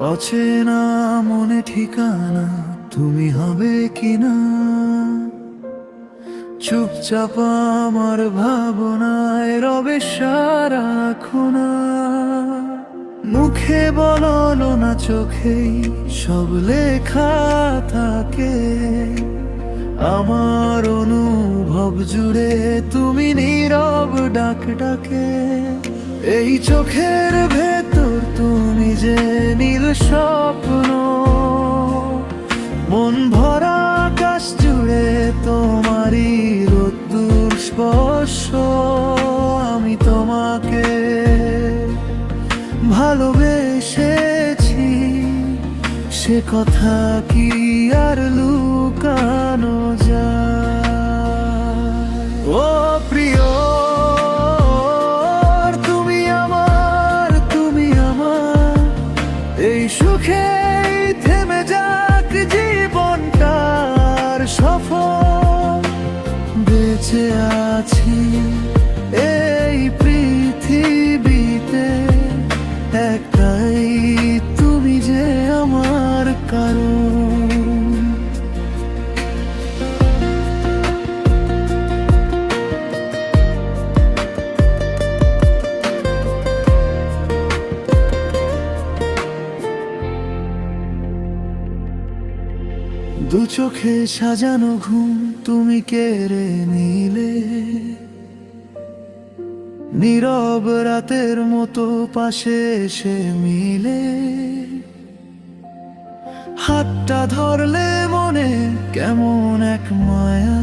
অচেনা মনে ঠিকানা তুমি হবে কিনা, চুপচাপ আমার ভাবনায় রবে সারাক্ষণা। মুখে বলো না, চোখেই সব লেখা থাকে। আমার অনুভব জুড়ে তুমি নীরব ডাক ডাকে। এই চোখের ভেতর তুমি যে নীল স্বপ্ন, মন ভরা আকাশ জুড়ে তোমারই রোদ্দুর স্পর্শ। আমি তোমাকে ভালোবেসেছি, সে কথা কি আর লুকানো যায়? ও প্রিয়, তুমি আমার, তুমি আমার। এই সুখেই থেমে যাক জীবনটার সফর। বেঁচে আছি এই পৃথিবীতে, একটাই তুমি যে আমার কারণ। দু চোখে সাজানো ঘুম তুমি কেড়ে নিলে, নীরব রাতের মতো পাশে এসে মিলে। হাতটা ধরলে মনে কেমন এক মায়া,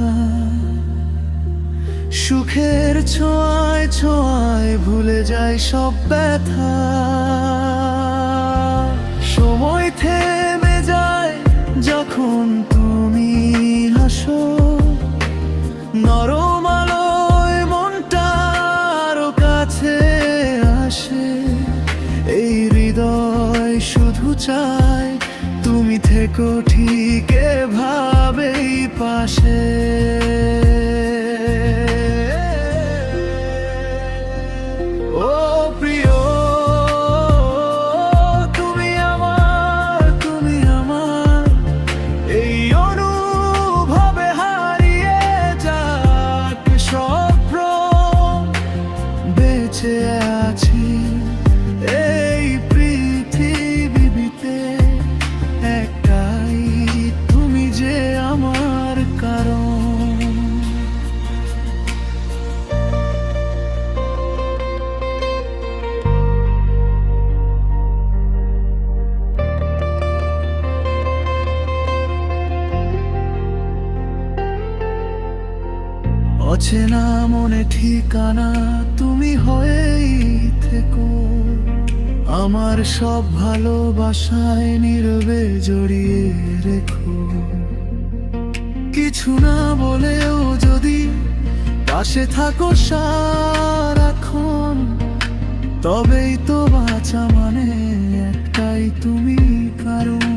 সুখের ছোঁয়ায় ছোঁয়ায় ভুলে যায় সব ব্যথা। সময় থেমে যায় যখন তুমি হাসো, নরম আলোয় মনটা আরো কাছে আসে। এই হৃদয় শুধু চায় তুমি থেকো ঠিক এভাবেই পাশে। ও প্রিয়, তুমি আমার, তুমি আমার। এই অনুভবে হারিয়ে যাক সব ভ্রম। বেঁচে আছি এই পৃথিবীতে, একটাই তুমি যে আমার কারণ। অচেনা মনে ঠিকানা তুমি হয়েই থেকো। আমার সব ভালোবাসায় নীরবে জড়িয়ে রেখো। কিছু না বলেও যদি পাশে থাকো সারাক্ষণ, তবেই তো বাঁচা মানে, একটাই তুমি কারণ।